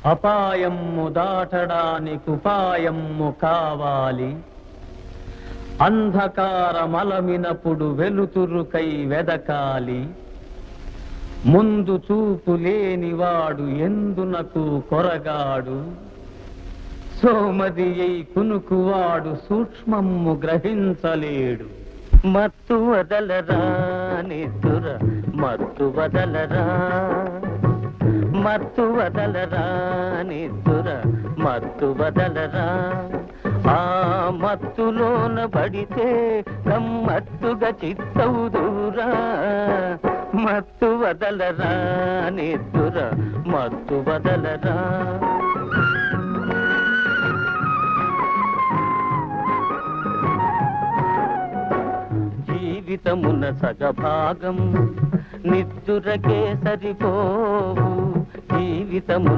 అపాయము దాటడానికి ఉపాయము కావాలి. అంధకారమలమినప్పుడు వెలుతురుకై వెదకాలి. ముందు చూపు లేనివాడు ఎందునకు కొరగాడు. సోమది అయి కునుకువాడు సూక్ష్మము గ్రహించలేడు. మత్తు వదలరా నిద్దుర మత్తు వదలరా, మత్తు వదలరా నిద్దుర మత్తు వదలరా. ఆ మత్తులోన పడితే గమ్మత్తుగా చిత్తవుదురా. మత్తు వదలరా నిద్దుర మత్తు వదలరా. జీవితమున సగభాగం నిద్దురకే సరిపోవు. జీవితము